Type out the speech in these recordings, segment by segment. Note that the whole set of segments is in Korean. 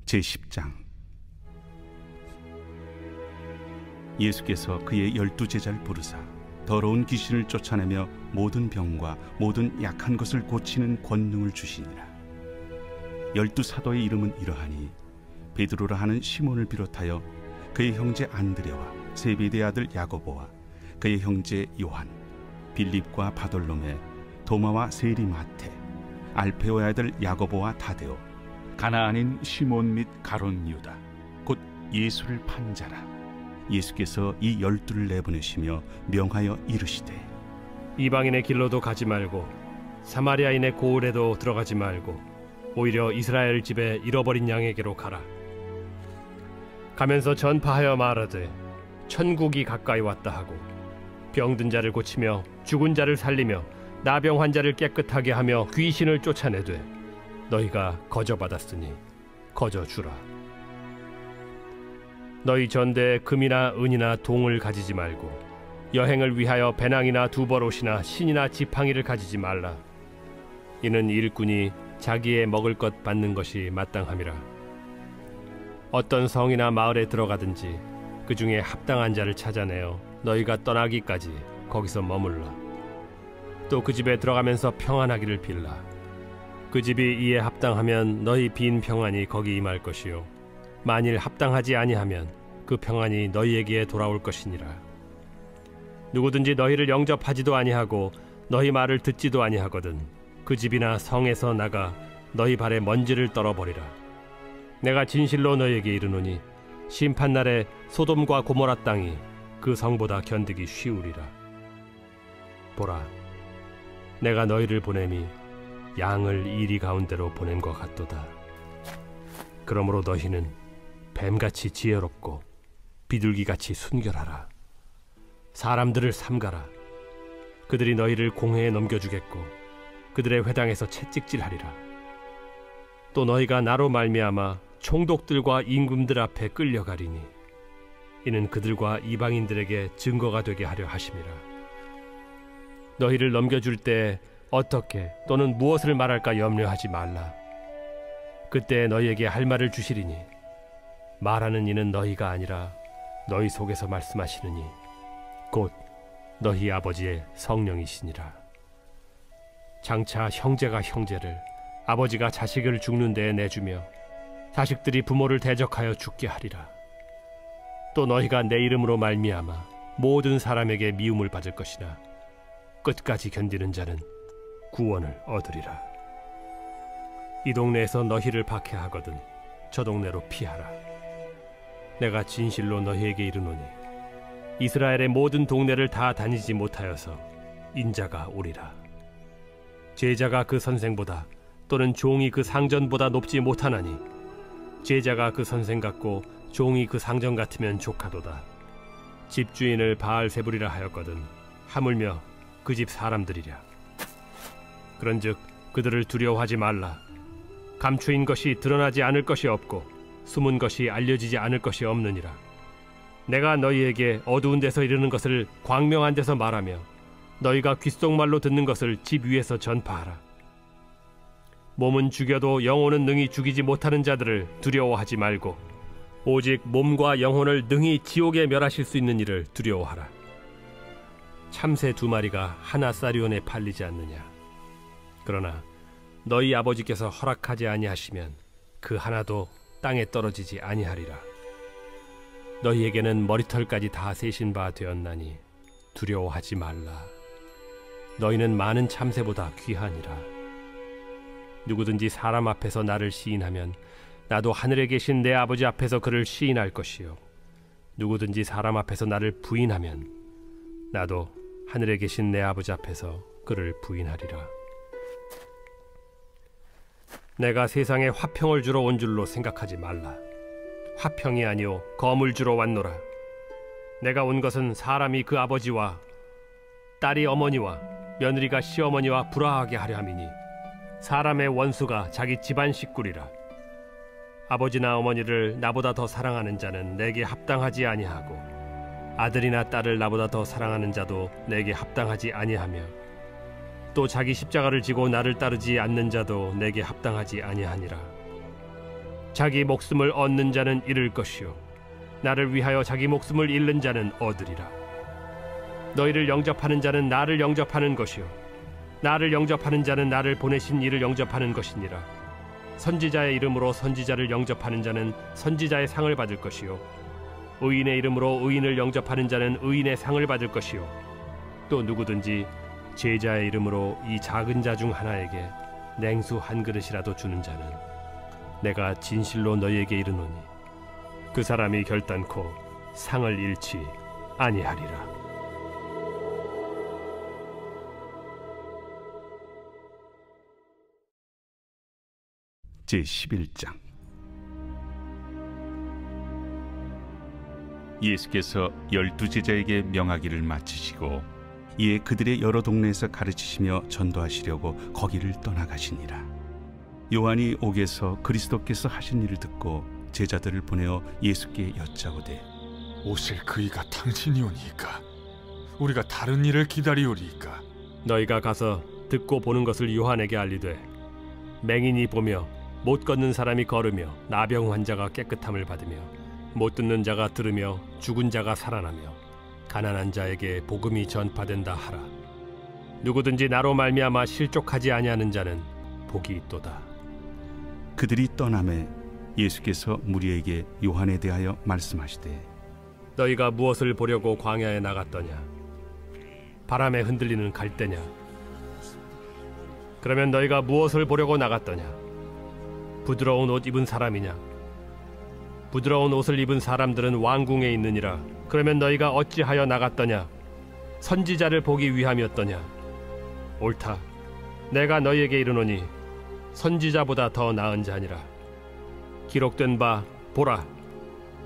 제10장. 예수께서 그의 12 제자를 부르사 더러운 귀신을 쫓아내며 모든 병과 모든 약한 것을 고치는 권능을 주시니라. 12 사도의 이름은 이러하니 베드로라 하는 시몬을 비롯하여 그의 형제 안드레와 세베대의 아들 야고보와 그의 형제 요한, 빌립과 바돌로메, 도마와 세리마테, 알페오의 아들 야고보와 다데오, 가나안인 시몬 및 가룟 유다, 곧 예수를 판 자라. 예수께서 이 12를 내보내시며 명하여 이르시되, 이방인의 길로도 가지 말고 사마리아인의 고을에도 들어가지 말고 오히려 이스라엘 집에 잃어버린 양에게로 가라. 가면서 전파하여 말하되 천국이 가까이 왔다 하고 병든 자를 고치며 죽은 자를 살리며 나병 환자를 깨끗하게 하며 귀신을 쫓아내되 너희가 거저받았으니 거저주라. 너희 전대에 금이나 은이나 동을 가지지 말고 여행을 위하여 배낭이나 두벌옷이나 신이나 지팡이를 가지지 말라. 이는 일꾼이 자기의 먹을 것 받는 것이 마땅함이라. 어떤 성이나 마을에 들어가든지 그 중에 합당한 자를 찾아내어 너희가 떠나기까지 거기서 머물라. 또 그 집에 들어가면서 평안하기를 빌라. 그 집이 이에 합당하면 너희 빈 평안이 거기 임할 것이요 만일 합당하지 아니하면 그 평안이 너희에게 돌아올 것이니라. 누구든지 너희를 영접하지도 아니하고 너희 말을 듣지도 아니하거든 그 집이나 성에서 나가 너희 발에 먼지를 떨어버리라. 내가 진실로 너희에게 이르노니 심판날에 소돔과 고모라 땅이 그 성보다 견디기 쉬우리라. 보라, 내가 너희를 보냄이 양을 이리 가운데로 보냄과 같도다. 그러므로 너희는 뱀같이 지혜롭고 비둘기같이 순결하라. 사람들을 삼가라. 그들이 너희를 공회에 넘겨주겠고 그들의 회당에서 채찍질하리라. 또 너희가 나로 말미암아 총독들과 임금들 앞에 끌려가리니 이는 그들과 이방인들에게 증거가 되게 하려 하심이라. 너희를 넘겨줄 때 어떻게 또는 무엇을 말할까 염려하지 말라. 그때 너희에게 할 말을 주시리니 말하는 이는 너희가 아니라 너희 속에서 말씀하시느니 곧 너희 아버지의 성령이시니라. 장차 형제가 형제를, 아버지가 자식을 죽는 데에 내주며 자식들이 부모를 대적하여 죽게 하리라. 또 너희가 내 이름으로 말미암아 모든 사람에게 미움을 받을 것이나 끝까지 견디는 자는 구원을 얻으리라. 이 동네에서 너희를 박해하거든 저 동네로 피하라. 내가 진실로 너희에게 이르노니 이스라엘의 모든 동네를 다 다니지 못하여서 인자가 오리라. 제자가 그 선생보다 또는 종이 그 상전보다 높지 못하나니 제자가 그 선생 같고 종이 그 상전 같으면 족하도다. 집주인을 바알세불이라 하였거든 하물며 그 집 사람들이랴. 그런즉 그들을 두려워하지 말라. 감추인 것이 드러나지 않을 것이 없고 숨은 것이 알려지지 않을 것이 없느니라. 내가 너희에게 어두운 데서 이르는 것을 광명한 데서 말하며 너희가 귓속말로 듣는 것을 집 위에서 전파하라. 몸은 죽여도 영혼은 능히 죽이지 못하는 자들을 두려워하지 말고 오직 몸과 영혼을 능히 지옥에 멸하실 수 있는 이를 두려워하라. 참새 2마리가 하나 쌀위원에 팔리지 않느냐. 그러나 너희 아버지께서 허락하지 아니하시면 그 하나도 땅에 떨어지지 아니하리라. 너희에게는 머리털까지 다 세신 바 되었나니 두려워하지 말라. 너희는 많은 참새보다 귀하니라. 누구든지 사람 앞에서 나를 시인하면 나도 하늘에 계신 내 아버지 앞에서 그를 시인할 것이요 누구든지 사람 앞에서 나를 부인하면 나도 하늘에 계신 내 아버지 앞에서 그를 부인하리라. 내가 세상에 화평을 주러 온 줄로 생각하지 말라. 화평이 아니오 검을 주러 왔노라. 내가 온 것은 사람이 그 아버지와 딸이 어머니와 며느리가 시어머니와 불화하게 하려 함이니 사람의 원수가 자기 집안 식구리라. 아버지나 어머니를 나보다 더 사랑하는 자는 내게 합당하지 아니하고 아들이나 딸을 나보다 더 사랑하는 자도 내게 합당하지 아니하며 또 자기 십자가를 지고 나를 따르지 않는 자도 내게 합당하지 아니하니라. 자기 목숨을 얻는 자는 잃을 것이요 나를 위하여 자기 목숨을 잃는 자는 얻으리라. 너희를 영접하는 자는 나를 영접하는 것이요 나를 영접하는 자는 나를 보내신 이를 영접하는 것이니라. 선지자의 이름으로 선지자를 영접하는 자는 선지자의 상을 받을 것이요 의인의 이름으로 의인을 영접하는 자는 의인의 상을 받을 것이요 또 누구든지 제자의 이름으로 이 작은 자 중 하나에게 냉수 한 그릇이라도 주는 자는 내가 진실로 너희에게 이르노니 그 사람이 결단코 상을 잃지 아니하리라. 제11장. 예수께서 12제자에게 명하기를 마치시고 이에 그들의 여러 동네에서 가르치시며 전도하시려고 거기를 떠나가시니라. 요한이 옥에서 그리스도께서 하신 일을 듣고 제자들을 보내어 예수께 여짜오되 오실 그이가 당신이오니이까? 우리가 다른 일을 기다리오리이까? 너희가 가서 듣고 보는 것을 요한에게 알리되 맹인이 보며 못 걷는 사람이 걸으며 나병 환자가 깨끗함을 받으며 못 듣는 자가 들으며 죽은 자가 살아나며 가난한 자에게 복음이 전파된다 하라. 누구든지 나로 말미암아 실족하지 아니하는 자는 복이 있도다. 그들이 떠나매 예수께서 무리에게 요한에 대하여 말씀하시되 너희가 무엇을 보려고 광야에 나갔더냐? 바람에 흔들리는 갈대냐? 그러면 너희가 무엇을 보려고 나갔더냐? 부드러운 옷 입은 사람이냐? 부드러운 옷을 입은 사람들은 왕궁에 있느니라. 그러면 너희가 어찌하여 나갔더냐? 선지자를 보기 위함이었더냐? 옳다. 내가 너희에게 이르노니 선지자보다 더 나은 자니라. 기록된 바 보라,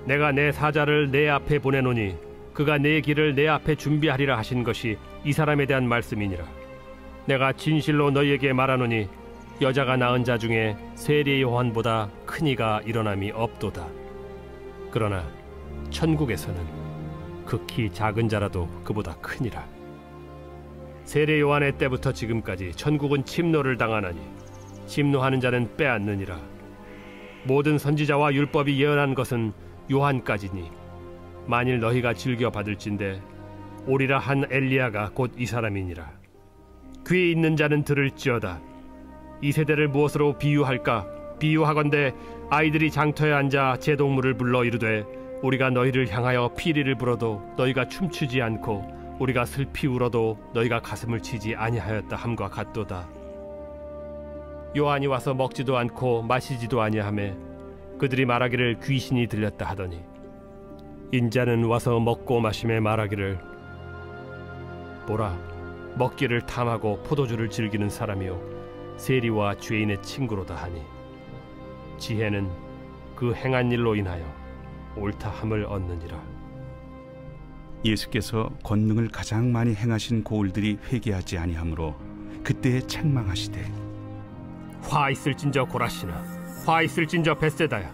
내가 내 사자를 내 앞에 보내노니 그가 내 길을 내 앞에 준비하리라 하신 것이 이 사람에 대한 말씀이니라. 내가 진실로 너희에게 말하노니 여자가 낳은 자 중에 세례 요한보다 큰 이가 일어남이 없도다. 그러나 천국에서는 극히 작은 자라도 그보다 크니라. 세례 요한의 때부터 지금까지 천국은 침노를 당하나니 침노하는 자는 빼앗느니라. 모든 선지자와 율법이 예언한 것은 요한까지니 만일 너희가 즐겨 받을진대 오리라 한 엘리야가 곧 이 사람이니라. 귀 있는 자는 들을지어다. 이 세대를 무엇으로 비유할까? 비유하건대 아이들이 장터에 앉아 제동물을 불러 이르되 우리가 너희를 향하여 피리를 불어도 너희가 춤추지 않고 우리가 슬피 울어도 너희가 가슴을 치지 아니하였다 함과 같도다. 요한이 와서 먹지도 않고 마시지도 아니하매 그들이 말하기를 귀신이 들렸다 하더니 인자는 와서 먹고 마심에 말하기를 보라, 먹기를 탐하고 포도주를 즐기는 사람이요 세리와 죄인의 친구로다 하니 지혜는 그 행한 일로 인하여 옳다함을 얻느니라. 예수께서 권능을 가장 많이 행하신 고을들이 회개하지 아니하므로 그때에 책망하시되 화 있을진저 고라시나, 화 있을진저 벳세다야.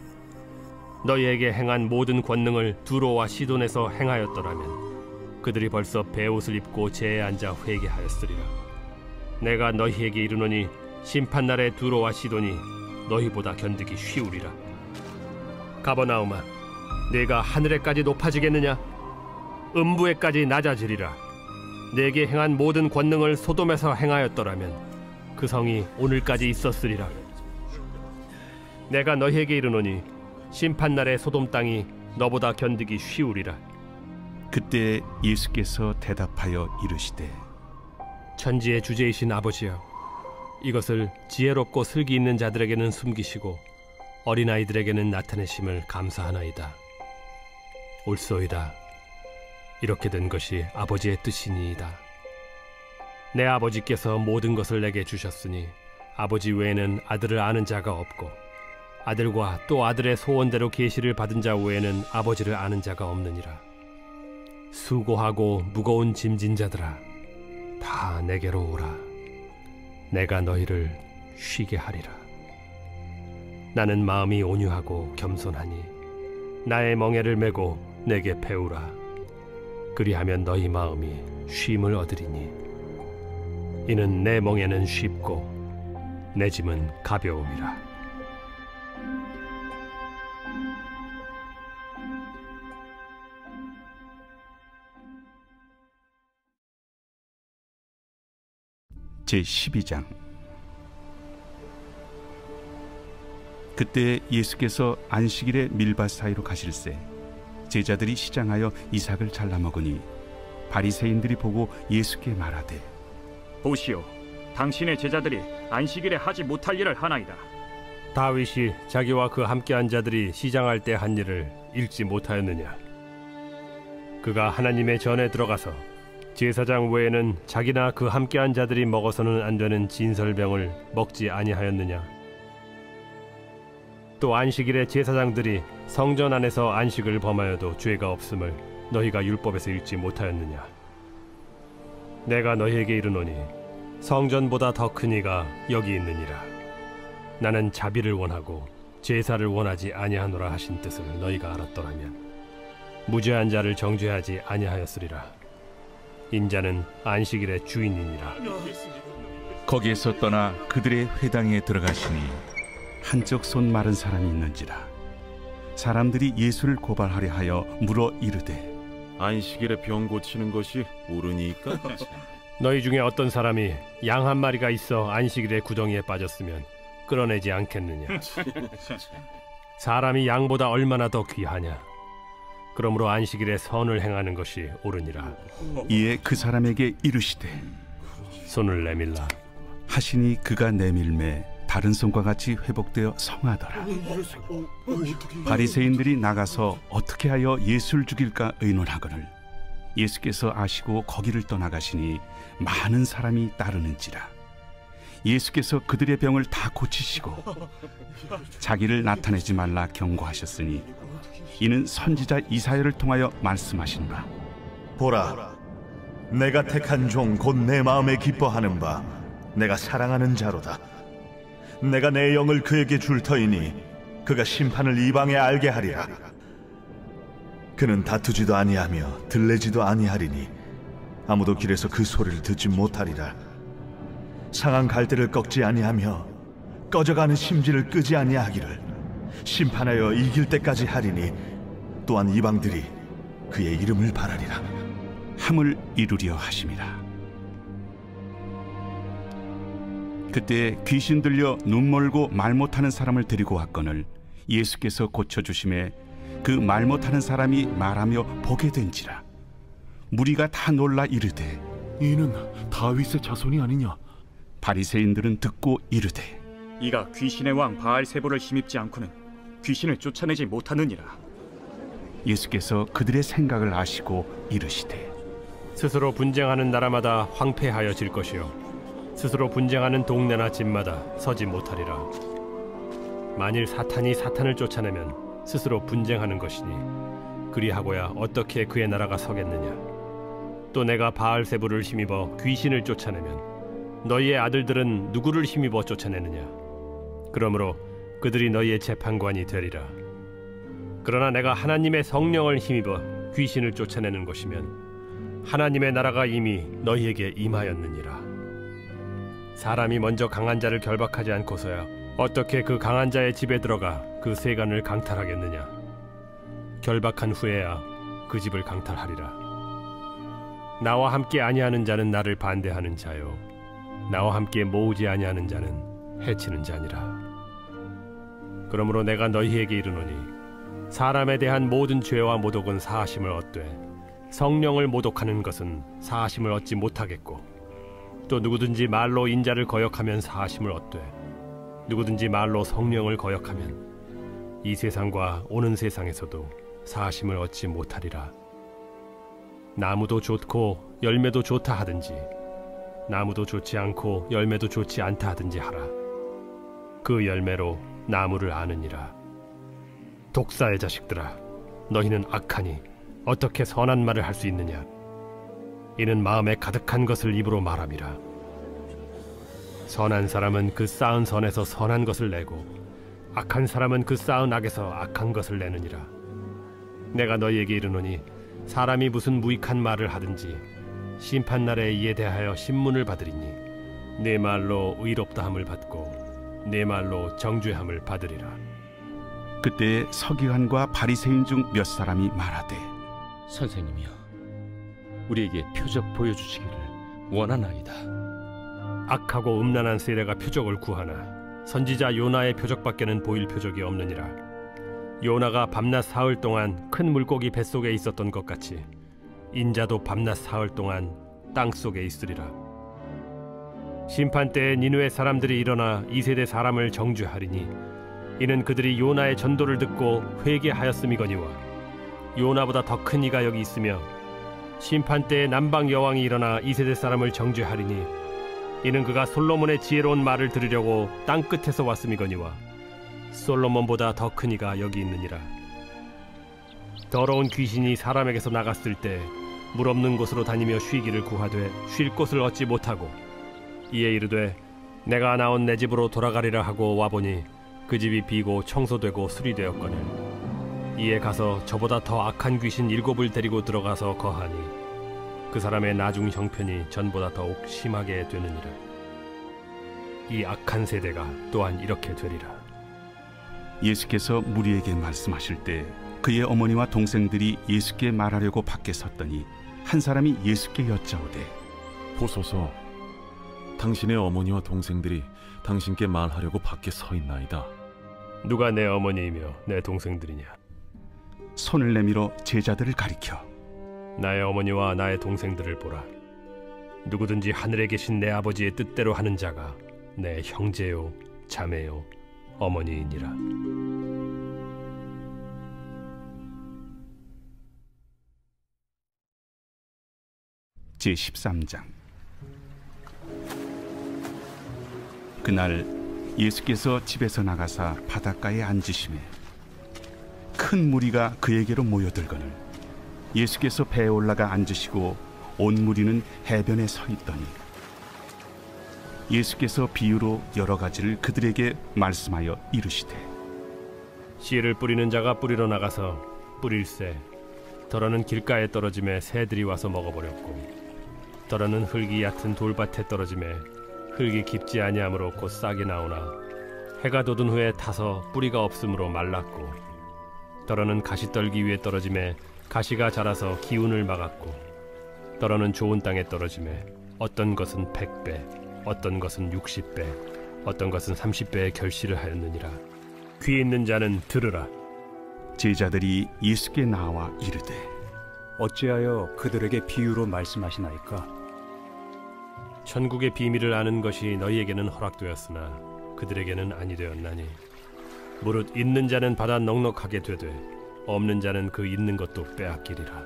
너희에게 행한 모든 권능을 두로와 시돈에서 행하였더라면 그들이 벌써 베옷을 입고 제에 앉아 회개하였으리라. 내가 너희에게 이르노니 심판날에 두로와 시돈이 너희보다 견디기 쉬우리라. 가버나움아, 네가 하늘에까지 높아지겠느냐? 음부에까지 낮아지리라. 내게 행한 모든 권능을 소돔에서 행하였더라면 그 성이 오늘까지 있었으리라. 내가 너희에게 이르노니 심판날에 소돔 땅이 너보다 견디기 쉬우리라. 그때 예수께서 대답하여 이르시되 천지의 주제이신 아버지여, 이것을 지혜롭고 슬기 있는 자들에게는 숨기시고 어린아이들에게는 나타내심을 감사하나이다. 옳소이다. 이렇게 된 것이 아버지의 뜻이니이다. 내 아버지께서 모든 것을 내게 주셨으니 아버지 외에는 아들을 아는 자가 없고 아들과 또 아들의 소원대로 계시를 받은 자 외에는 아버지를 아는 자가 없느니라. 수고하고 무거운 짐진 자들아, 다 내게로 오라. 내가 너희를 쉬게 하리라. 나는 마음이 온유하고 겸손하니 나의 멍에를 메고 내게 배우라. 그리하면 너희 마음이 쉼을 얻으리니 이는 내 멍에는 쉽고 내 짐은 가벼움이라. 제12장. 그때 예수께서 안식일에 밀밭 사이로 가실새 제자들이 시장하여 이삭을 잘라 먹으니 바리새인들이 보고 예수께 말하되, 보시오, 당신의 제자들이 안식일에 하지 못할 일을 하나이다. 다윗이 자기와 그 함께한 자들이 시장할 때 한 일을 읽지 못하였느냐? 그가 하나님의 전에 들어가서 제사장 외에는 자기나 그 함께한 자들이 먹어서는 안 되는 진설병을 먹지 아니하였느냐? 또 안식일에 제사장들이 성전 안에서 안식을 범하여도 죄가 없음을 너희가 율법에서 읽지 못하였느냐? 내가 너희에게 이르노니 성전보다 더 큰 이가 여기 있느니라. 나는 자비를 원하고 제사를 원하지 아니하노라 하신 뜻을 너희가 알았더라면 무죄한 자를 정죄하지 아니하였으리라. 인자는 안식일의 주인이니라. 거기에서 떠나 그들의 회당에 들어가시니 한쪽 손 마른 사람이 있는지라. 사람들이 예수를 고발하려 하여 물어 이르되, 안식일에 병 고치는 것이 옳으니까? 너희 중에 어떤 사람이 양 한 마리가 있어 안식일에 구덩이에 빠졌으면 끌어내지 않겠느냐? 사람이 양보다 얼마나 더 귀하냐? 그러므로 안식일에 선을 행하는 것이 옳으니라. 이에 그 사람에게 이르시되, 손을 내밀라 하시니 그가 내밀매 다른 손과 같이 회복되어 성하더라. 바리새인들이 나가서 어떻게 하여 예수를 죽일까 의논하거늘 예수께서 아시고 거기를 떠나가시니 많은 사람이 따르는지라. 예수께서 그들의 병을 다 고치시고 자기를 나타내지 말라 경고하셨으니 이는 선지자 이사야를 통하여 말씀하신 바, 보라, 내가 택한 종 곧 내 마음에 기뻐하는 바 내가 사랑하는 자로다. 내가 내 영을 그에게 줄 터이니 그가 심판을 이방에 알게 하리라. 그는 다투지도 아니하며 들레지도 아니하리니 아무도 길에서 그 소리를 듣지 못하리라. 상한 갈대를 꺾지 아니하며 꺼져가는 심지를 끄지 아니하기를 심판하여 이길 때까지 하리니 또한 이방들이 그의 이름을 바라리라. 함을 이루려 하심이라. 그때 귀신 들려 눈 멀고 말 못하는 사람을 데리고 왔거늘 예수께서 고쳐주심에 그 말 못하는 사람이 말하며 보게 된지라. 무리가 다 놀라 이르되, 이는 다윗의 자손이 아니냐? 바리새인들은 듣고 이르되, 이가 귀신의 왕 바알세불을 힘입지 않고는 귀신을 쫓아내지 못하느니라. 예수께서 그들의 생각을 아시고 이르시되, 스스로 분쟁하는 나라마다 황폐하여질 것이요 스스로 분쟁하는 동네나 집마다 서지 못하리라. 만일 사탄이 사탄을 쫓아내면 스스로 분쟁하는 것이니 그리하고야 어떻게 그의 나라가 서겠느냐? 또 내가 바알세불을 힘입어 귀신을 쫓아내면 너희의 아들들은 누구를 힘입어 쫓아내느냐? 그러므로 그들이 너희의 재판관이 되리라. 그러나 내가 하나님의 성령을 힘입어 귀신을 쫓아내는 것이면 하나님의 나라가 이미 너희에게 임하였느니라. 사람이 먼저 강한 자를 결박하지 않고서야 어떻게 그 강한 자의 집에 들어가 그 세간을 강탈하겠느냐? 결박한 후에야 그 집을 강탈하리라. 나와 함께 아니하는 자는 나를 반대하는 자요 나와 함께 모으지 아니하는 자는 해치는 자니라. 그러므로 내가 너희에게 이르노니 사람에 대한 모든 죄와 모독은 사하심을 얻되 성령을 모독하는 것은 사하심을 얻지 못하겠고, 또 누구든지 말로 인자를 거역하면 사하심을 얻되 누구든지 말로 성령을 거역하면 이 세상과 오는 세상에서도 사하심을 얻지 못하리라. 나무도 좋고 열매도 좋다 하든지 나무도 좋지 않고 열매도 좋지 않다 하든지 하라. 그 열매로 나무를 아느니라. 독사의 자식들아, 너희는 악하니 어떻게 선한 말을 할 수 있느냐? 이는 마음에 가득한 것을 입으로 말함이라. 선한 사람은 그 쌓은 선에서 선한 것을 내고 악한 사람은 그 쌓은 악에서 악한 것을 내느니라. 내가 너희에게 이르노니 사람이 무슨 무익한 말을 하든지 심판날에 이에 대하여 신문을 받으리니 내 말로 의롭다함을 받고 내 말로 정죄함을 받으리라. 그때 서기관과 바리새인 중 몇 사람이 말하되, 선생님이여, 우리에게 표적 보여주시기를 원하나이다. 악하고 음란한 세대가 표적을 구하나 선지자 요나의 표적밖에는 보일 표적이 없느니라. 요나가 밤낮 사흘 동안 큰 물고기 뱃속에 있었던 것 같이 인자도 밤낮 사흘 동안 땅속에 있으리라. 심판 때에 니느웨 사람들이 일어나 이 세대 사람을 정죄하리니 이는 그들이 요나의 전도를 듣고 회개하였음이거니와 요나보다 더 큰 이가 여기 있으며 심판 때에 남방 여왕이 일어나 이 세대 사람을 정죄하리니 이는 그가 솔로몬의 지혜로운 말을 들으려고 땅 끝에서 왔음이거니와 솔로몬보다 더 큰 이가 여기 있느니라. 더러운 귀신이 사람에게서 나갔을 때 물 없는 곳으로 다니며 쉬기를 구하되 쉴 곳을 얻지 못하고 이에 이르되 내가 나온 내 집으로 돌아가리라 하고 와보니 그 집이 비고 청소되고 수리되었거늘 이에 가서 저보다 더 악한 귀신 7을 데리고 들어가서 거하니 그 사람의 나중 형편이 전보다 더욱 심하게 되느니라. 이 악한 세대가 또한 이렇게 되리라. 예수께서 무리에게 말씀하실 때 그의 어머니와 동생들이 예수께 말하려고 밖에 섰더니 한 사람이 예수께 여짜오되 보소서, 당신의 어머니와 동생들이 당신께 말하려고 밖에 서 있나이다. 누가 내 어머니이며 내 동생들이냐? 손을 내밀어 제자들을 가리켜 나의 어머니와 나의 동생들을 보라. 누구든지 하늘에 계신 내 아버지의 뜻대로 하는 자가 내 형제요 자매요 어머니이니라. 제13장. 그날 예수께서 집에서 나가사 바닷가에 앉으시매 큰 무리가 그에게로 모여들거늘 예수께서 배에 올라가 앉으시고 온 무리는 해변에 서 있더니 예수께서 비유로 여러 가지를 그들에게 말씀하여 이르시되 씨를 뿌리는 자가 뿌리러 나가서 뿌릴새 더러는 길가에 떨어짐에 새들이 와서 먹어버렸고 더러는 흙이 얕은 돌밭에 떨어짐에 흙이 깊지 아니하므로 곧 싹이 나오나 해가 돋은 후에 타서 뿌리가 없으므로 말랐고 더러는 가시떨기 위에 떨어짐에 가시가 자라서 기운을 막았고 더러는 좋은 땅에 떨어짐에 어떤 것은 100배 어떤 것은 60배 어떤 것은 30배의 결실을 하였느니라. 귀 있는 자는 들으라. 제자들이 예수께 나와 이르되 어찌하여 그들에게 비유로 말씀하시나이까? 천국의 비밀을 아는 것이 너희에게는 허락되었으나 그들에게는 아니 되었나니 무릇 있는 자는 받아 넉넉하게 되되 없는 자는 그 있는 것도 빼앗기리라.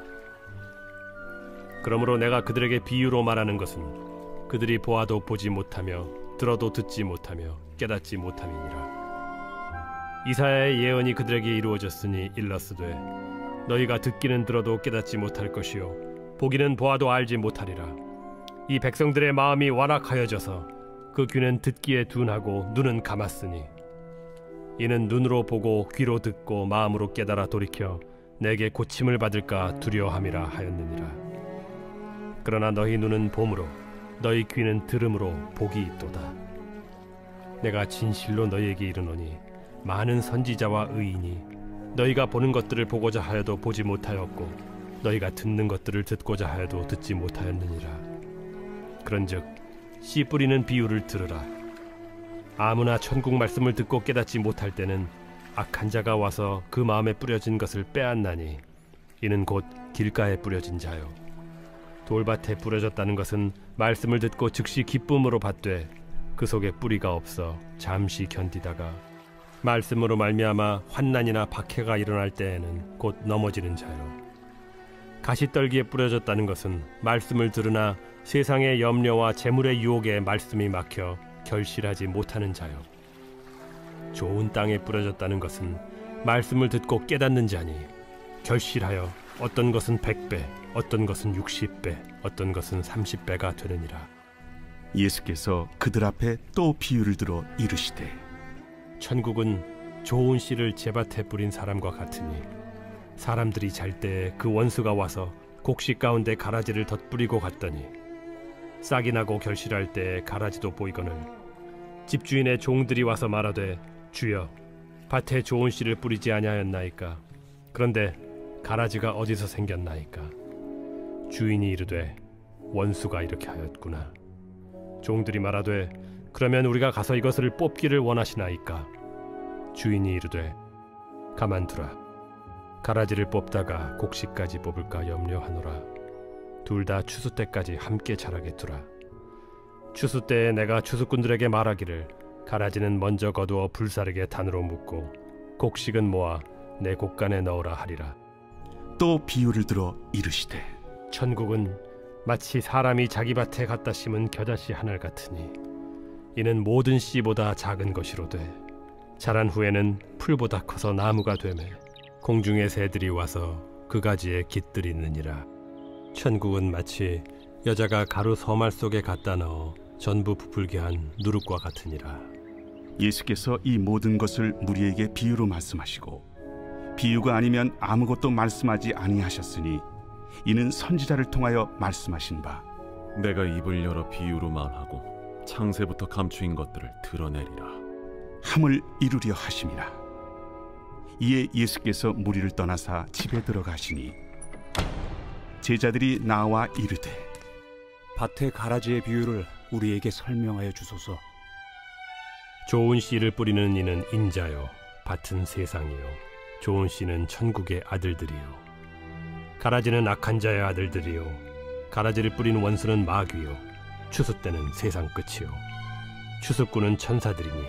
그러므로 내가 그들에게 비유로 말하는 것은 그들이 보아도 보지 못하며 들어도 듣지 못하며 깨닫지 못함이니라. 이사야의 예언이 그들에게 이루어졌으니 일렀으되 너희가 듣기는 들어도 깨닫지 못할 것이요 보기는 보아도 알지 못하리라. 이 백성들의 마음이 완악하여져서 그 귀는 듣기에 둔하고 눈은 감았으니 이는 눈으로 보고 귀로 듣고 마음으로 깨달아 돌이켜 내게 고침을 받을까 두려워함이라 하였느니라. 그러나 너희 눈은 봄으로 너희 귀는 들음으로 복이 있도다. 내가 진실로 너희에게 이르노니 많은 선지자와 의인이 너희가 보는 것들을 보고자 하여도 보지 못하였고 너희가 듣는 것들을 듣고자 하여도 듣지 못하였느니라. 그런즉 씨 뿌리는 비유를 들으라. 아무나 천국 말씀을 듣고 깨닫지 못할 때는 악한 자가 와서 그 마음에 뿌려진 것을 빼앗나니 이는 곧 길가에 뿌려진 자요 돌밭에 뿌려졌다는 것은 말씀을 듣고 즉시 기쁨으로 받되 그 속에 뿌리가 없어 잠시 견디다가 말씀으로 말미암아 환난이나 박해가 일어날 때에는 곧 넘어지는 자요 가시떨기에 뿌려졌다는 것은 말씀을 들으나 세상의 염려와 재물의 유혹에 말씀이 막혀 결실하지 못하는 자요 좋은 땅에 뿌려졌다는 것은 말씀을 듣고 깨닫는 자니 결실하여 어떤 것은 100배 어떤 것은 60배 어떤 것은 30배가 되느니라. 예수께서 그들 앞에 또 비유를 들어 이르시되 천국은 좋은 씨를 제밭에 뿌린 사람과 같으니 사람들이 잘 때에 그 원수가 와서 곡식 가운데 가라지를 덧뿌리고 갔더니 싹이 나고 결실할 때에 가라지도 보이거늘 집주인의 종들이 와서 말하되 주여 밭에 좋은 씨를 뿌리지 아니하였나이까? 그런데 가라지가 어디서 생겼나이까? 주인이 이르되 원수가 이렇게 하였구나. 종들이 말하되 그러면 우리가 가서 이것을 뽑기를 원하시나이까? 주인이 이르되 가만두라. 가라지를 뽑다가 곡식까지 뽑을까 염려하노라. 둘 다 추수 때까지 함께 자라게 두라. 추수 때에 내가 추수꾼들에게 말하기를 가라지는 먼저 거두어 불사르게 단으로 묶고 곡식은 모아 내 곡간에 넣으라 하리라. 또 비유를 들어 이르시되 천국은 마치 사람이 자기 밭에 갖다 심은 겨자씨 한 알 같으니 이는 모든 씨보다 작은 것이로되 자란 후에는 풀보다 커서 나무가 되매 공중의 새들이 와서 그 가지에 깃들이느니라. 천국은 마치 여자가 가루 서말 속에 갖다 넣어 전부 부풀게 한 누룩과 같으니라. 예수께서 이 모든 것을 무리에게 비유로 말씀하시고 비유가 아니면 아무것도 말씀하지 아니하셨으니 이는 선지자를 통하여 말씀하신 바 내가 입을 열어 비유로 말하고 창세부터 감추인 것들을 드러내리라 함을 이루려 하심이라. 이에 예수께서 무리를 떠나사 집에 들어가시니 제자들이 나와 이르되 밭의 가라지의 비유를 우리에게 설명하여 주소서. 좋은 씨를 뿌리는 이는 인자요 밭은 세상이요 좋은 씨는 천국의 아들들이요 가라지는 악한 자의 아들들이요 가라지를 뿌리는 원수는 마귀요 추수 때는 세상 끝이요 추수꾼은 천사들이니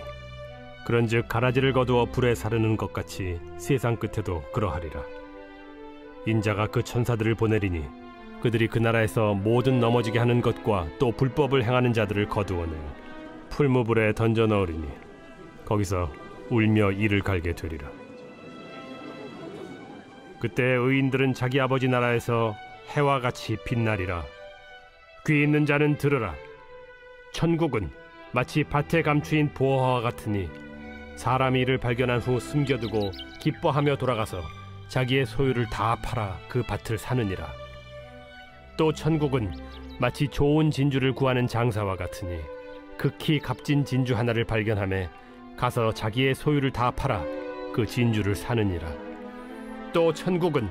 그런즉 가라지를 거두어 불에 사르는 것 같이 세상 끝에도 그러하리라. 인자가 그 천사들을 보내리니 그들이 그 나라에서 모든 넘어지게 하는 것과 또 불법을 행하는 자들을 거두어내어 풀무불에 던져 넣으리니 거기서 울며 이를 갈게 되리라. 그때 의인들은 자기 아버지 나라에서 해와 같이 빛나리라. 귀 있는 자는 들으라. 천국은 마치 밭에 감추인 보화와 같으니 사람이 이를 발견한 후 숨겨두고 기뻐하며 돌아가서 자기의 소유를 다 팔아 그 밭을 사느니라. 또 천국은 마치 좋은 진주를 구하는 장사와 같으니 극히 값진 진주 하나를 발견하매 가서 자기의 소유를 다 팔아 그 진주를 사느니라. 또 천국은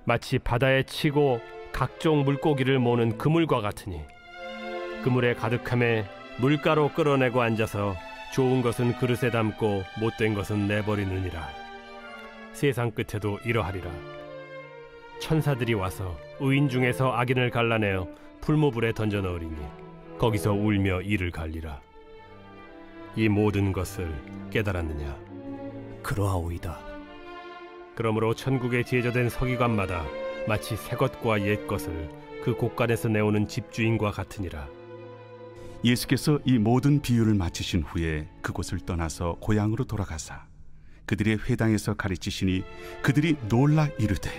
마치 바다에 치고 각종 물고기를 모는 그물과 같으니 그물에 가득함에 물가로 끌어내고 앉아서 좋은 것은 그릇에 담고 못된 것은 내버리느니라. 세상 끝에도 이러하리라. 천사들이 와서 의인 중에서 악인을 갈라내어 풀무불에 던져 넣으리니 거기서 울며 이를 갈리라. 이 모든 것을 깨달았느냐? 그러하오이다. 그러므로 천국에 제조된 서기관마다 마치 새 것과 옛 것을 그 곳간에서 내오는 집주인과 같으니라. 예수께서 이 모든 비유를 마치신 후에 그곳을 떠나서 고향으로 돌아가사 그들의 회당에서 가르치시니 그들이 놀라 이르되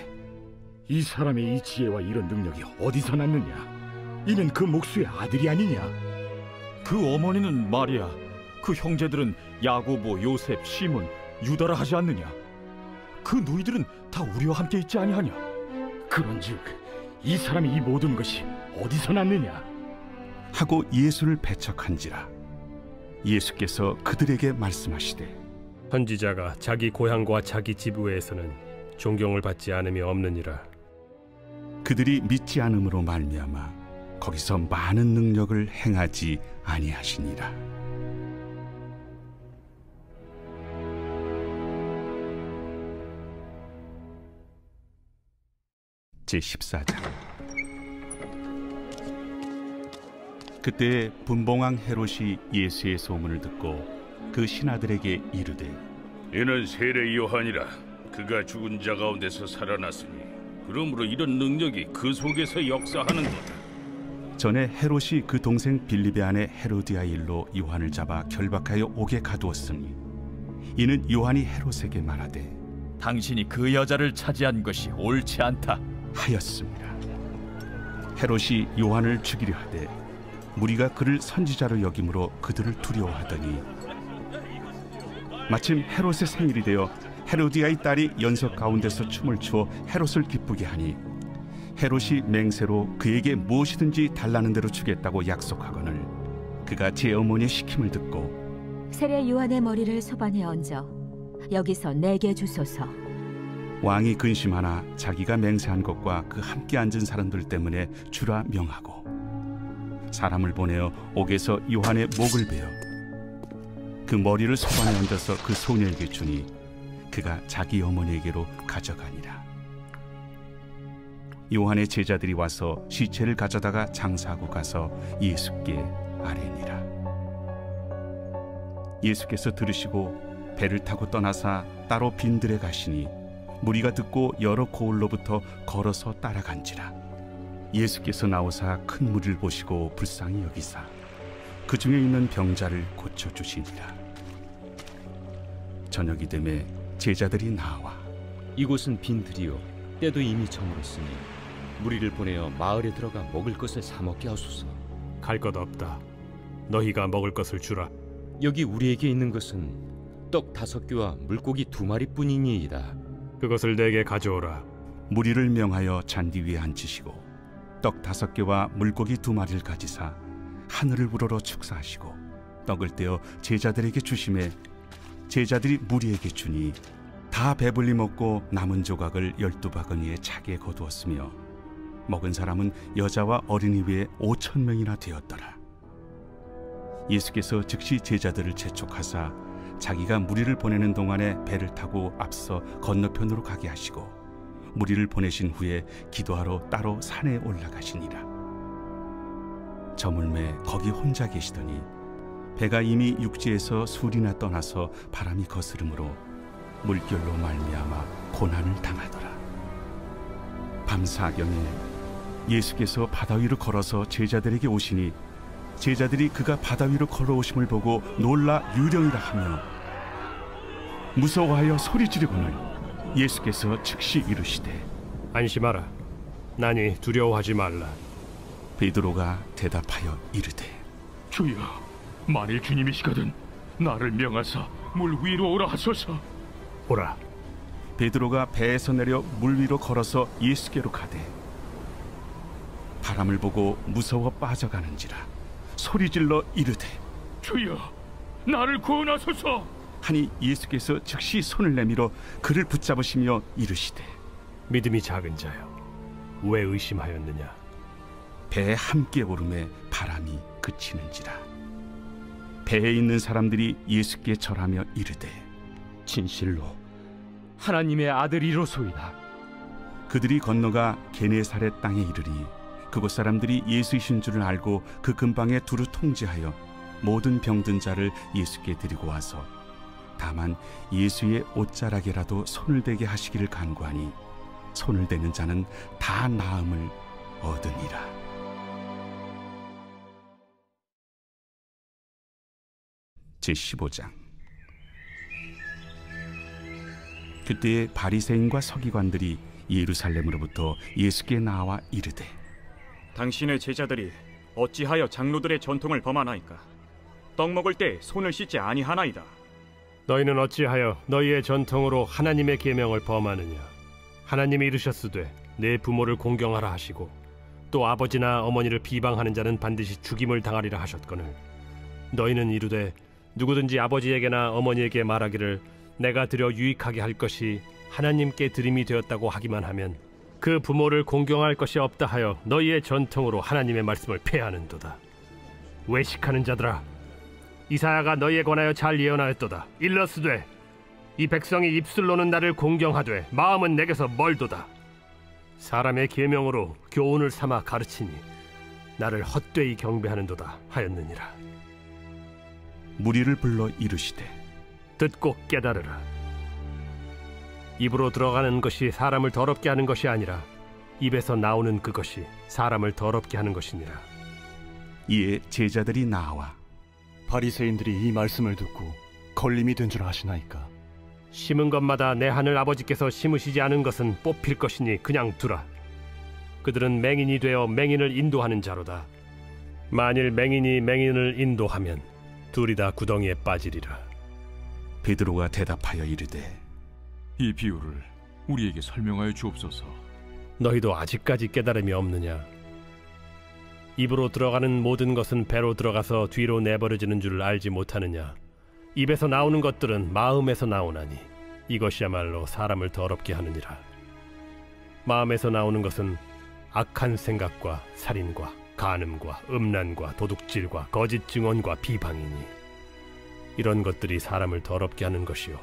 이 사람의 이 지혜와 이런 능력이 어디서 났느냐? 이는 그 목수의 아들이 아니냐? 그 어머니는 마리아, 그 형제들은 야고보, 요셉, 시몬, 유다라 하지 않느냐? 그 누이들은 다 우리와 함께 있지 아니하냐? 그런즉 이 사람이 이 모든 것이 어디서 났느냐? 하고 예수를 배척한지라. 예수께서 그들에게 말씀하시되 선지자가 자기 고향과 자기 집 외에서는 존경을 받지 않음이 없느니라. 그들이 믿지 않음으로 말미암아 거기서 많은 능력을 행하지 아니하시니라. 제14장. 그때 분봉왕 헤롯이 예수의 소문을 듣고 그 신하들에게 이르되 이는 세례 요한이라. 그가 죽은 자 가운데서 살아났으니 그러므로 이런 능력이 그 속에서 역사하는도다. 전에 헤롯이 그 동생 빌립의 아내 헤로디아 일로 요한을 잡아 결박하여 옥에 가두었으니 이는 요한이 헤롯에게 말하되 당신이 그 여자를 차지한 것이 옳지 않다 하였습니다. 헤롯이 요한을 죽이려 하되 무리가 그를 선지자로 여김으로 그들을 두려워하더니 마침 헤롯의 생일이 되어 헤로디아의 딸이 연석 가운데서 춤을 추어 헤롯을 기쁘게 하니 헤롯이 맹세로 그에게 무엇이든지 달라는 대로 주겠다고 약속하거늘 그가 제 어머니의 시킴을 듣고 세례 요한의 머리를 소반에 얹어 여기서 내게 주소서. 왕이 근심하나 자기가 맹세한 것과 그 함께 앉은 사람들 때문에 주라 명하고 사람을 보내어 옥에서 요한의 목을 베어 그 머리를 소반에 얹어서 그 소녀에게 주니 그가 자기 어머니에게로 가져가니라. 요한의 제자들이 와서 시체를 가져다가 장사하고 가서 예수께 아뢰니라. 예수께서 들으시고 배를 타고 떠나사 따로 빈들에 가시니 무리가 듣고 여러 고을로부터 걸어서 따라간지라. 예수께서 나오사 큰 무리를 보시고 불쌍히 여기사 그 중에 있는 병자를 고쳐주시니라. 저녁이 되매 제자들이 나와 이곳은 빈들이요 때도 이미 저물었으니 무리를 보내어 마을에 들어가 먹을 것을 사 먹게 하소서. 갈 것 없다. 너희가 먹을 것을 주라. 여기 우리에게 있는 것은 떡 5개와 물고기 2마리뿐이니이다. 그것을 내게 가져오라. 무리를 명하여 잔디 위에 앉히시고 떡 5개와 물고기 2마리를 가지사 하늘을 우러러 축사하시고 떡을 떼어 제자들에게 주시매 제자들이 무리에게 주니 다 배불리 먹고 남은 조각을 12바구니에 차게 거두었으며 먹은 사람은 여자와 어린이 외에 5,000명이나 되었더라. 예수께서 즉시 제자들을 재촉하사 자기가 무리를 보내는 동안에 배를 타고 앞서 건너편으로 가게 하시고 무리를 보내신 후에 기도하러 따로 산에 올라가시니라. 저물매 거기 혼자 계시더니 배가 이미 육지에서 술이나 떠나서 바람이 거스름으로 물결로 말미암아 고난을 당하더라. 밤사경에 예수께서 바다 위로 걸어서 제자들에게 오시니 제자들이 그가 바다 위로 걸어오심을 보고 놀라 유령이라 하며 무서워하여 소리 지르고는 예수께서 즉시 이르시되 안심하라. 나니 두려워하지 말라. 베드로가 대답하여 이르되 주여, 만일 주님이시거든 나를 명하사 물 위로 오라 하소서. 오라. 베드로가 배에서 내려 물 위로 걸어서 예수께로 가되 바람을 보고 무서워 빠져가는지라 소리질러 이르되 주여, 나를 구원하소서 하니 예수께서 즉시 손을 내밀어 그를 붙잡으시며 이르시되 믿음이 작은 자여, 왜 의심하였느냐. 배에 함께 오름에 바람이 그치는지라. 배에 있는 사람들이 예수께 절하며 이르되 진실로 하나님의 아들이로소이다. 그들이 건너가 게네사렛 땅에 이르니 그곳 사람들이 예수이신 줄을 알고 그 근방에 두루 통제하여 모든 병든 자를 예수께 드리고 와서 다만 예수의 옷자락에라도 손을 대게 하시기를 간구하니 손을 대는 자는 다 나음을 얻으니라. 제15장. 그때에 바리새인과 서기관들이 예루살렘으로부터 예수께 나와 이르되 당신의 제자들이 어찌하여 장로들의 전통을 범하나이까? 떡 먹을 때 손을 씻지 아니하나이다. 너희는 어찌하여 너희의 전통으로 하나님의 계명을 범하느냐. 하나님이 이르셨으되 내 부모를 공경하라 하시고 또 아버지나 어머니를 비방하는 자는 반드시 죽임을 당하리라 하셨거늘 너희는 이르되 누구든지 아버지에게나 어머니에게 말하기를 내가 드려 유익하게 할 것이 하나님께 드림이 되었다고 하기만 하면 그 부모를 공경할 것이 없다 하여 너희의 전통으로 하나님의 말씀을 폐하는도다. 외식하는 자들아, 이사야가 너희에 관하여 잘 예언하였도다. 일러스되 이 백성이 입술로는 나를 공경하되 마음은 내게서 멀도다. 사람의 계명으로 교훈을 삼아 가르치니 나를 헛되이 경배하는도다 하였느니라. 무리를 불러 이르시되 듣고 깨달으라. 입으로 들어가는 것이 사람을 더럽게 하는 것이 아니라 입에서 나오는 그것이 사람을 더럽게 하는 것이니라. 이에 제자들이 나와 바리새인들이 이 말씀을 듣고 걸림이 된 줄 아시나이까? 심은 것마다 내 하늘 아버지께서 심으시지 않은 것은 뽑힐 것이니 그냥 두라. 그들은 맹인이 되어 맹인을 인도하는 자로다. 만일 맹인이 맹인을 인도하면 둘이 다 구덩이에 빠지리라. 베드로가 대답하여 이르되 이 비유를 우리에게 설명하여 주옵소서. 너희도 아직까지 깨달음이 없느냐. 입으로 들어가는 모든 것은 배로 들어가서 뒤로 내버려지는 줄 알지 못하느냐. 입에서 나오는 것들은 마음에서 나오나니 이것이야말로 사람을 더럽게 하느니라. 마음에서 나오는 것은 악한 생각과 살인과 간음과 음란과 도둑질과 거짓 증언과 비방이니 이런 것들이 사람을 더럽게 하는 것이요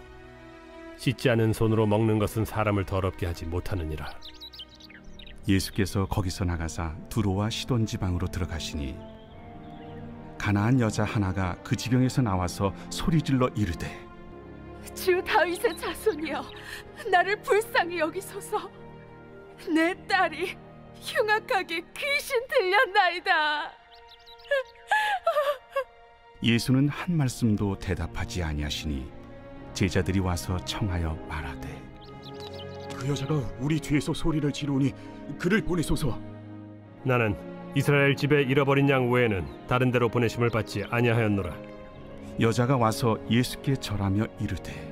씻지 않은 손으로 먹는 것은 사람을 더럽게 하지 못하느니라. 예수께서 거기서 나가사 두로와 시돈 지방으로 들어가시니 가나안 여자 하나가 그 지경에서 나와서 소리질러 이르되 주 다윗의 자손이여 나를 불쌍히 여기소서. 내 딸이 흉악하게 귀신 들렸나이다. 예수는 한 말씀도 대답하지 아니하시니 제자들이 와서 청하여 말하되 그 여자가 우리 뒤에서 소리를 지르니 그를 보내소서. 나는 이스라엘 집에 잃어버린 양 외에는 다른 데로 보내심을 받지 아니하였노라. 여자가 와서 예수께 절하며 이르되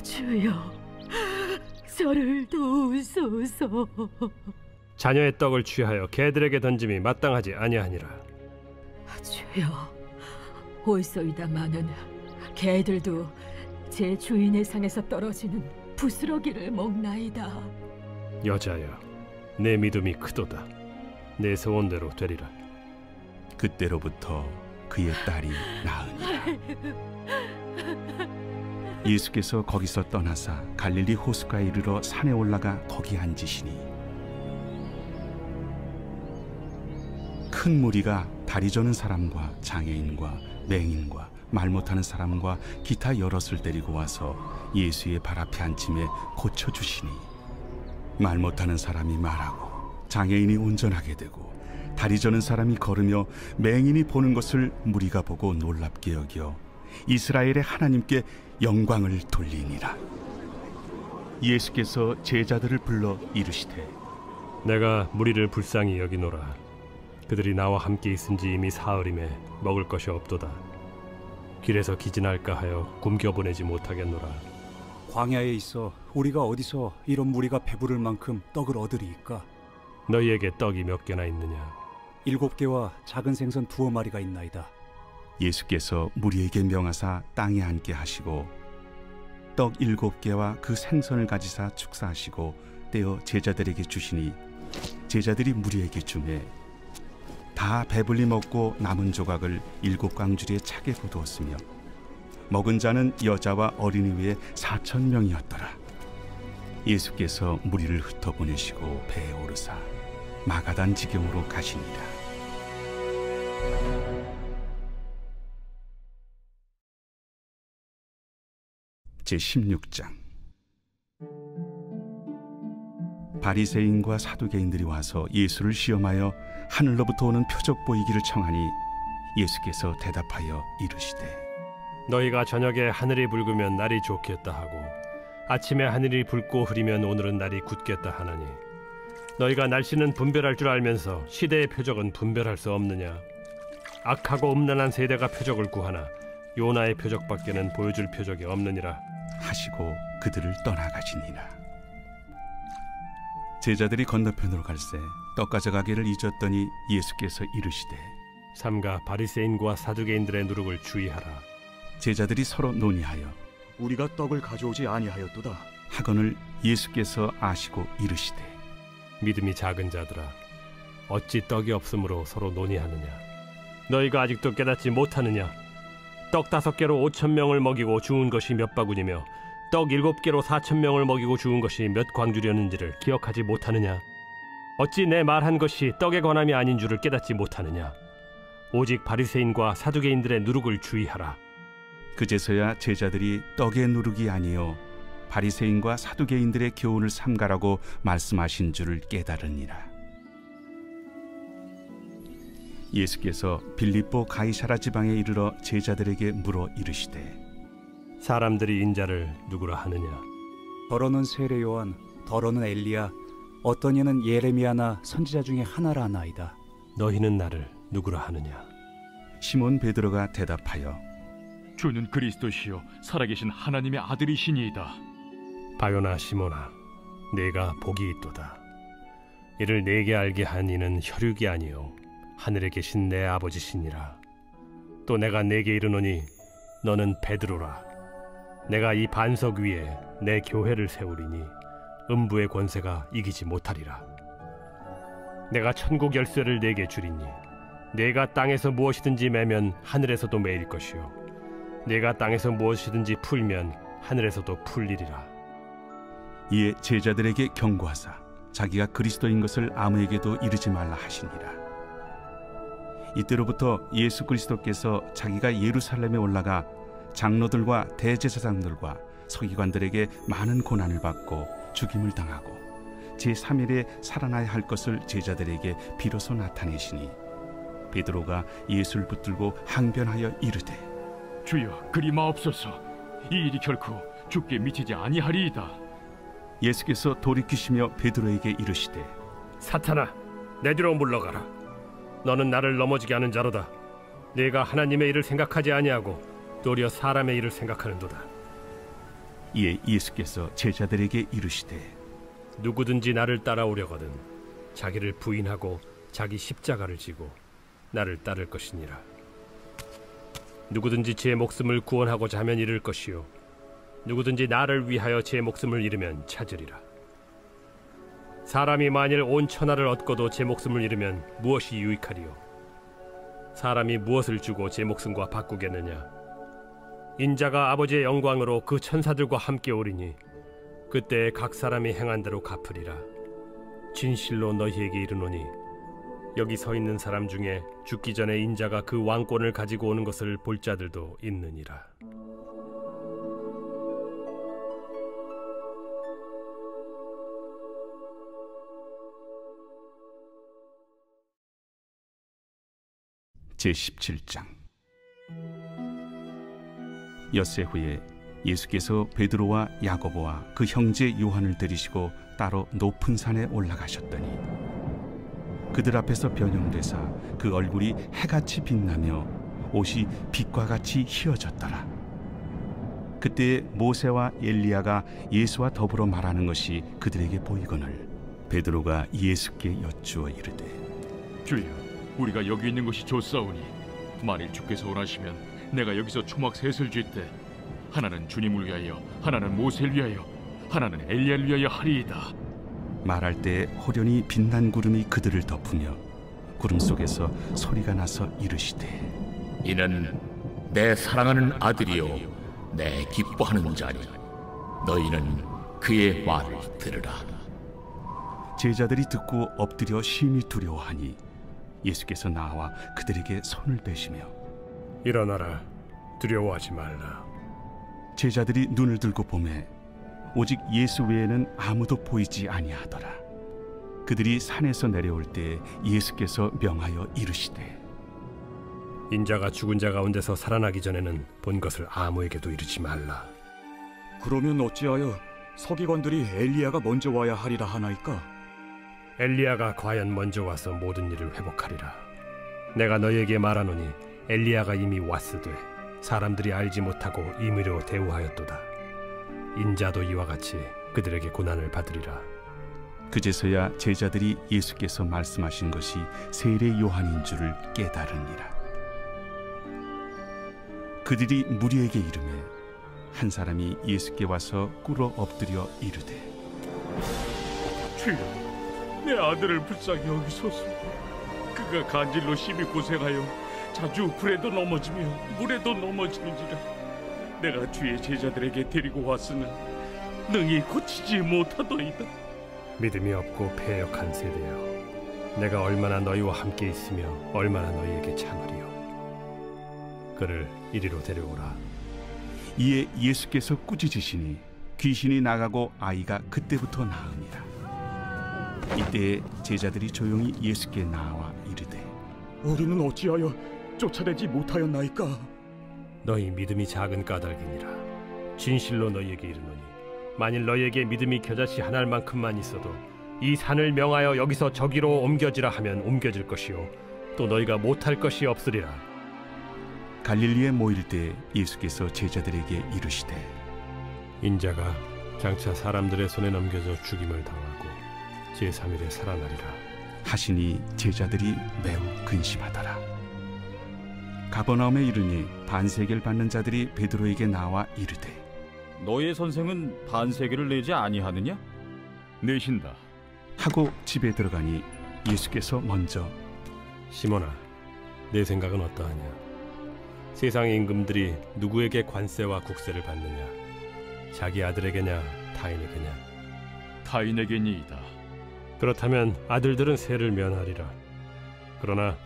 주여 저를 도우소서. 자녀의 떡을 취하여 개들에게 던짐이 마땅하지 아니하니라. 주여 올소이다마는 개들도 제 주인의 상에서 떨어지는 부스러기를 먹나이다. 여자여 내 믿음이 크도다. 내 소원대로 되리라. 그때로부터 그의 딸이 나으니라. 예수께서 거기서 떠나사 갈릴리 호숫가에 이르러 산에 올라가 거기 앉으시니 큰 무리가 다리 저는 사람과 장애인과 맹인과 말 못하는 사람과 기타 여럿을 데리고 와서 예수의 발 앞에 앉힘에 고쳐주시니 말 못하는 사람이 말하고 장애인이 운전하게 되고 다리 저는 사람이 걸으며 맹인이 보는 것을 무리가 보고 놀랍게 여겨 이스라엘의 하나님께 영광을 돌리니라. 예수께서 제자들을 불러 이르시되 내가 무리를 불쌍히 여기노라. 그들이 나와 함께 있은지 이미 사흘임에 먹을 것이 없도다. 길에서 기진할까 하여 굶겨 보내지 못하겠노라. 광야에 있어 우리가 어디서 이런 무리가 배부를 만큼 떡을 얻으리이까? 너희에게 떡이 몇 개나 있느냐? 7개와 작은 생선 2마리가 있나이다. 예수께서 무리에게 명하사 땅에 앉게 하시고 떡 7개와 그 생선을 가지사 축사하시고 떼어 제자들에게 주시니 제자들이 무리에게 주매 다 배불리 먹고 남은 조각을 7광주리에 차게 거두었으며 먹은 자는 여자와 어린이 외에 4,000명이었더라. 예수께서 무리를 흩어보내시고 배에 오르사 마가단 지경으로 가시니라. 제16장. 바리새인과 사두개인들이 와서 예수를 시험하여 하늘로부터 오는 표적 보이기를 청하니 예수께서 대답하여 이르시되 너희가 저녁에 하늘이 붉으면 날이 좋겠다 하고 아침에 하늘이 붉고 흐리면 오늘은 날이 굳겠다 하나니 너희가 날씨는 분별할 줄 알면서 시대의 표적은 분별할 수 없느냐? 악하고 음란한 세대가 표적을 구하나 요나의 표적밖에는 보여줄 표적이 없느니라 하시고 그들을 떠나가시니라. 제자들이 건너편으로 갈새 떡 가져가기를 잊었더니 예수께서 이르시되 삼가 바리새인과 사두개인들의 누룩을 주의하라. 제자들이 서로 논의하여 우리가 떡을 가져오지 아니하였도다 하거늘 예수께서 아시고 이르시되 믿음이 작은 자들아 어찌 떡이 없으므로 서로 논의하느냐? 너희가 아직도 깨닫지 못하느냐? 떡 5개로 5,000명을 먹이고 주운 것이 몇 바구니며 떡 7개로 4,000명을 먹이고 주운 것이 몇 광주렸는지를 기억하지 못하느냐? 어찌 내 말한 것이 떡에 관함이 아닌 줄을 깨닫지 못하느냐? 오직 바리새인과 사두개인들의 누룩을 주의하라. 그제서야 제자들이 떡의 누룩이 아니요 바리새인과 사두개인들의 교훈을 삼가라고 말씀하신 줄을 깨달으니라. 예수께서 빌립보 가이사라 지방에 이르러 제자들에게 물어 이르시되 사람들이 인자를 누구라 하느냐? 더러는 세례 요한, 더러는 엘리야, 어떤 이는 예레미야나 선지자 중에 하나라 하나이다. 너희는 나를 누구라 하느냐? 시몬 베드로가 대답하여 주는 그리스도시요 살아계신 하나님의 아들이시니이다. 바요나 시몬아, 네가 복이 있도다. 이를 내게 알게 한 이는 혈육이 아니요 하늘에 계신 내 아버지시니라. 또 내가 네게 이르노니 너는 베드로라. 내가 이 반석 위에 내 교회를 세우리니 음부의 권세가 이기지 못하리라. 내가 천국 열쇠를 네게 주리니 내가 땅에서 무엇이든지 매면 하늘에서도 매일 것이요 내가 땅에서 무엇이든지 풀면 하늘에서도 풀리리라. 이에 제자들에게 경고하사 자기가 그리스도인 것을 아무에게도 이르지 말라 하시니라. 이때로부터 예수 그리스도께서 자기가 예루살렘에 올라가 장로들과 대제사장들과 서기관들에게 많은 고난을 받고 죽임을 당하고 제3일에 살아나야 할 것을 제자들에게 비로소 나타내시니 베드로가 예수를 붙들고 항변하여 이르되 주여 그리 마옵소서. 이 일이 결코 주께 미치지 아니하리이다. 예수께서 돌이키시며 베드로에게 이르시되 사탄아 내 뒤로 물러가라. 너는 나를 넘어지게 하는 자로다. 내가 하나님의 일을 생각하지 아니하고 도리어 사람의 일을 생각하는도다. 이에 예수께서 제자들에게 이르시되 누구든지 나를 따라오려거든 자기를 부인하고 자기 십자가를 지고 나를 따를 것이니라. 누구든지 제 목숨을 구원하고자 하면 잃을 것이요 누구든지 나를 위하여 제 목숨을 잃으면 찾으리라. 사람이 만일 온 천하를 얻고도 제 목숨을 잃으면 무엇이 유익하리요? 사람이 무엇을 주고 제 목숨과 바꾸겠느냐? 인자가 아버지의 영광으로 그 천사들과 함께 오리니 그때 각 사람이 행한 대로 갚으리라. 진실로 너희에게 이르노니 여기 서 있는 사람 중에 죽기 전에 인자가 그 왕권을 가지고 오는 것을 볼 자들도 있느니라. 제17장. 엿새 후에 예수께서 베드로와 야고보와 그 형제 요한을 데리시고 따로 높은 산에 올라가셨더니 그들 앞에서 변형되사 그 얼굴이 해같이 빛나며 옷이 빛과 같이 희어졌더라. 그때 모세와 엘리야가 예수와 더불어 말하는 것이 그들에게 보이거늘 베드로가 예수께 여쭈어 이르되 주여 우리가 여기 있는 것이 좋사오니 만일 주께서 원하시면 내가 여기서 초막 셋을 쥘때 하나는 주님을 위하여 하나는 모세를 위하여 하나는 엘리야를 위하여 하리이다. 말할 때 호련히 빛난 구름이 그들을 덮으며 구름 속에서 소리가 나서 이르시되 이는 내 사랑하는 아들이요 내 기뻐하는 자니 너희는 그의 말을 들으라. 제자들이 듣고 엎드려 심히 두려워하니 예수께서 나와 그들에게 손을 빼시며 일어나라 두려워하지 말라. 제자들이 눈을 들고 보매 오직 예수 외에는 아무도 보이지 아니하더라. 그들이 산에서 내려올 때 예수께서 명하여 이르시되 인자가 죽은 자 가운데서 살아나기 전에는 본 것을 아무에게도 이르지 말라. 그러면 어찌하여 서기관들이 엘리야가 먼저 와야 하리라 하나이까? 엘리야가 과연 먼저 와서 모든 일을 회복하리라. 내가 너희에게 말하노니 엘리야가 이미 왔으되 사람들이 알지 못하고 임의로 대우하였도다. 인자도 이와 같이 그들에게 고난을 받으리라. 그제서야 제자들이 예수께서 말씀하신 것이 세례 요한인 줄을 깨달으니라. 그들이 무리에게 이르매 한 사람이 예수께 와서 꿇어 엎드려 이르되 주여 내 아들을 불쌍히 여기소서. 그가 간질로 심히 고생하여 자주 불에도 넘어지며 물에도 넘어지는지라. 내가 주의 제자들에게 데리고 왔으나 능히 고치지 못하더이다. 믿음이 없고 패역한 세대여, 내가 얼마나 너희와 함께 있으며 얼마나 너희에게 참으리요. 그를 이리로 데려오라. 이에 예수께서 꾸짖으시니 귀신이 나가고 아이가 그때부터 나으니라. 이때 제자들이 조용히 예수께 나와 이르되 우리는 어찌하여 쫓아내지 못하였나이까? 너희 믿음이 작은 까닭이니라. 진실로 너희에게 이르노니 만일 너희에게 믿음이 겨자씨 한 알만큼만 있어도 이 산을 명하여 여기서 저기로 옮겨지라 하면 옮겨질 것이요 또 너희가 못할 것이 없으리라. 갈릴리에 모일 때 예수께서 제자들에게 이르시되 인자가 장차 사람들의 손에 넘겨져 죽임을 당하고 제3일에 살아나리라 하시니 제자들이 매우 근심하더라. 가버나움에 이르니 반세계를 받는 자들이 베드로에게 나와 이르되 너의 선생은 반세계를 내지 아니하느냐? 내신다 하고 집에 들어가니 예수께서 먼저 시몬아, 내 생각은 어떠하냐? 세상의 임금들이 누구에게 관세와 국세를 받느냐? 자기 아들에게냐, 타인에게냐? 타인에게니이다. 그렇다면 아들들은 세를 면하리라. 그러나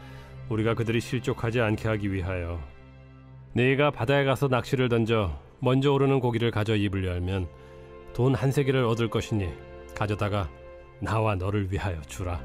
우리가 그들이 실족하지 않게 하기 위하여 네가 바다에 가서 낚시를 던져 먼저 오르는 고기를 가져 입을 열면 돈 한 세겔을 얻을 것이니 가져다가 나와 너를 위하여 주라.